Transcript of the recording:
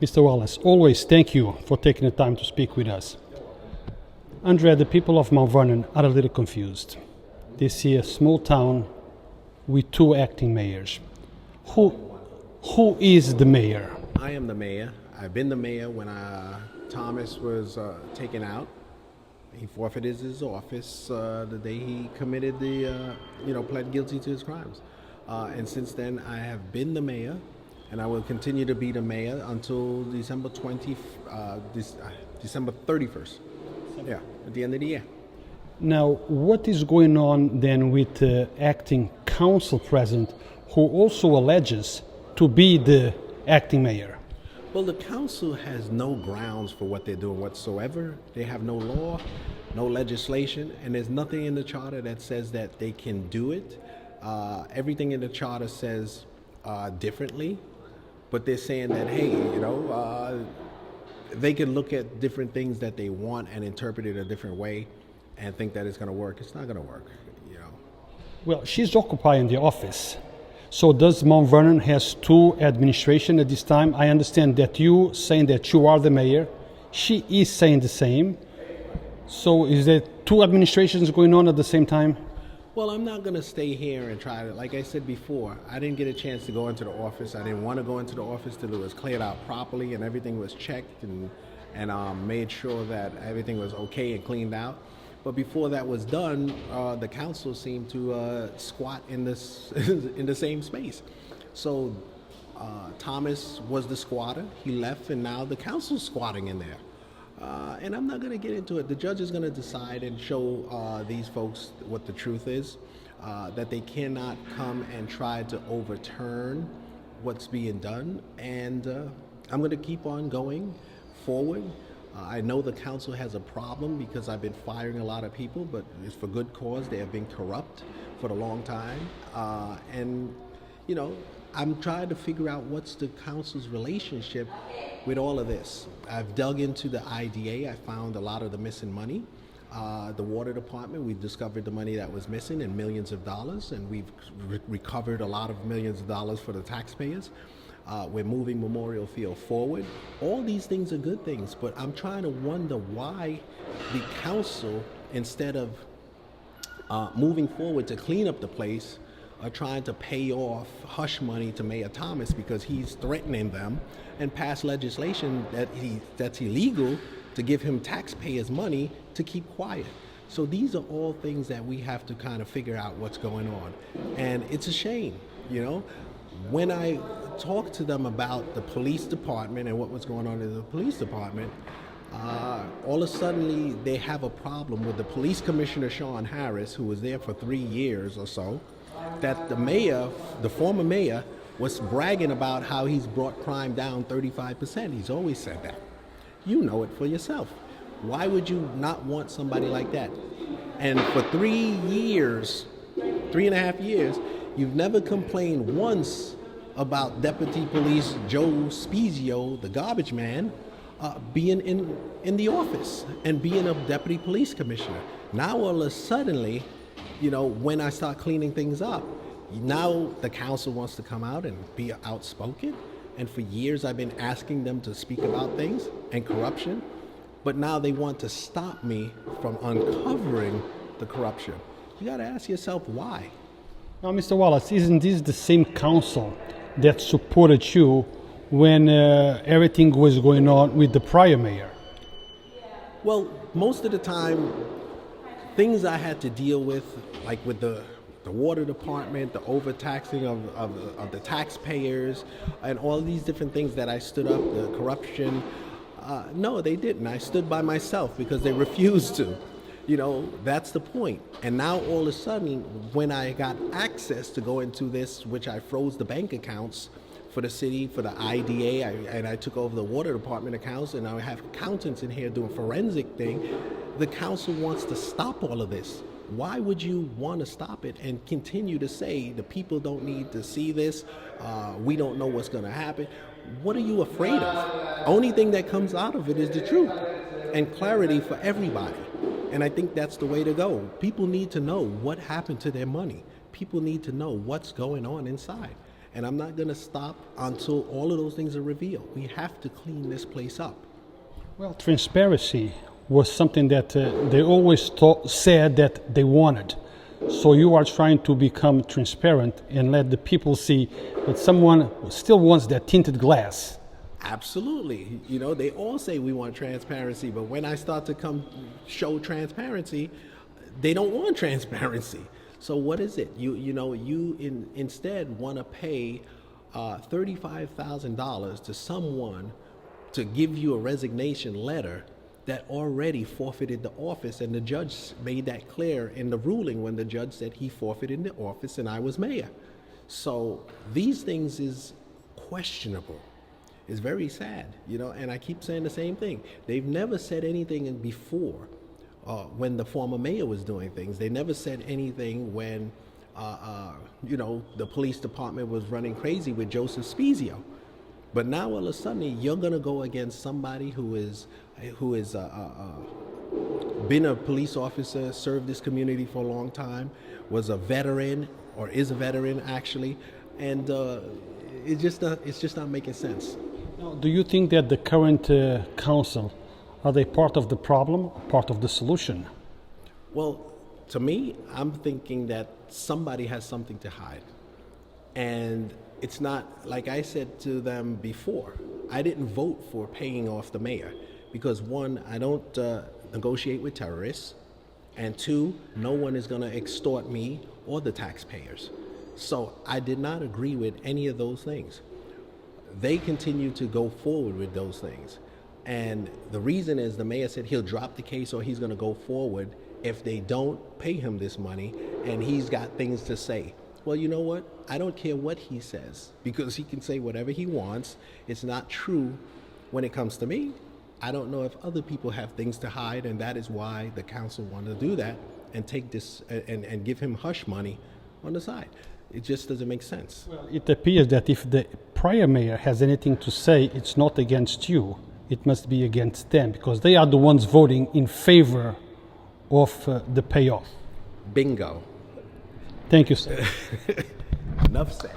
Mr. Wallace, always thank you for taking the time to speak with us. Andrea, the people of Mount Vernon are a little confused. They see a small town with two acting mayors. Who is the mayor? I am the mayor. I've been the mayor when Thomas was taken out. He forfeited his office the day he committed pled guilty to his crimes. And since then, I have been the mayor, and I will continue to be the mayor until December 31st. Yeah, at the end of the year. Now, what is going on then with the acting council president, who also alleges to be the acting mayor? Well, the council has no grounds for what they're doing whatsoever. They have no law, no legislation, and there's nothing in the charter that says that they can do it. Everything in the charter says differently, but they're saying that, hey, they can look at different things that they want and interpret it a different way and think that it's going to work. It's not going to work, Well, she's occupying the office. So does Mount Vernon has two administration at this time? I understand that you saying that you are the mayor. She is saying the same. So is there two administrations going on at the same time? Well, I'm not going to stay here and try to, like I said before, I didn't get a chance to go into the office. I didn't want to go into the office till it was cleared out properly and everything was checked and made sure that everything was okay and cleaned out. But before that was done, the council seemed to squat in this in the same space. So Thomas was the squatter. He left, and now the council's squatting in there. And I'm not going to get into it. The judge is going to decide and show these folks what the truth is, that they cannot come and try to overturn what's being done. And I'm going to keep on going forward. I know the council has a problem because I've been firing a lot of people, but it's for good cause. They have been corrupt for a long time. I'm trying to figure out what's the council's relationship with all of this. I've dug into the IDA. I found a lot of the missing money. The water department, we've discovered the money that was missing in millions of dollars, and we've recovered a lot of millions of dollars for the taxpayers. We're moving Memorial Field forward. All these things are good things, but I'm trying to wonder why the council, instead of moving forward to clean up the place, are trying to pay off hush money to Mayor Thomas because he's threatening them and pass legislation that's illegal to give him taxpayers' money to keep quiet. So these are all things that we have to kind of figure out what's going on. And it's a shame, When I talked to them about the police department and what was going on in the police department, all of a sudden they have a problem with the police commissioner, Sean Harris, who was there for 3 years or so, that the former mayor, was bragging about how he's brought crime down 35%. He's always said that. You know it for yourself. Why would you not want somebody like that? And for 3.5 years, you've never complained once about Deputy Police Joe Spezio, the garbage man, being in the office and being a deputy police commissioner. Now all of a sudden, when I start cleaning things up, now the council wants to come out and be outspoken. And for years I've been asking them to speak about things and corruption, but now they want to stop me from uncovering the corruption. You got to ask yourself why. Now, Mr. Wallace, isn't this the same council that supported you when everything was going on with the prior mayor? Well, most of the time, things I had to deal with, like with the water department, the overtaxing of the taxpayers, and all these different things that I stood up, the corruption, no, they didn't. I stood by myself because they refused to. That's the point. And now all of a sudden, when I got access to go into this, which I froze the bank accounts for the city, for the IDA, and I took over the water department accounts, and I have accountants in here doing forensic thing, the council wants to stop all of this. Why would you want to stop it and continue to say the people don't need to see this? We don't know what's going to happen. What are you afraid of? Only thing that comes out of it is the truth and clarity for everybody. And I think that's the way to go. People need to know what happened to their money. People need to know what's going on inside. And I'm not going to stop until all of those things are revealed. We have to clean this place up. Well, transparency was something that they always said that they wanted. So you are trying to become transparent and let the people see that someone still wants that tinted glass. Absolutely. You know, they all say we want transparency, but when I start to come show transparency, they don't want transparency. So what is it? You instead want to pay $35,000 to someone to give you a resignation letter that already forfeited the office, and the judge made that clear in the ruling when the judge said he forfeited the office and I was mayor. So these things is questionable. It's very sad, and I keep saying the same thing. They've never said anything before when the former mayor was doing things. They never said anything when, the police department was running crazy with Joseph Spezio. But now all of a sudden you're going to go against somebody who is been a police officer, served this community for a long time, was a veteran or is a veteran actually, and it's just not making sense. Now, do you think that the current council, are they part of the problem or part of the solution? Well, to me, I'm thinking that somebody has something to hide. And it's not, like I said to them before, I didn't vote for paying off the mayor because one, I don't negotiate with terrorists, and two, no one is going to extort me or the taxpayers. So I did not agree with any of those things. They continue to go forward with those things. And the reason is the mayor said he'll drop the case or he's going to go forward if they don't pay him this money, and he's got things to say. Well, you know what? I don't care what he says because he can say whatever he wants. It's not true when it comes to me. I don't know if other people have things to hide, and that is why the council wanted to do that and take this and give him hush money on the side. It just doesn't make sense. Well, it appears that if the prior mayor has anything to say, it's not against you. It must be against them because they are the ones voting in favor of the payoff. Bingo. Thank you, sir. Enough said.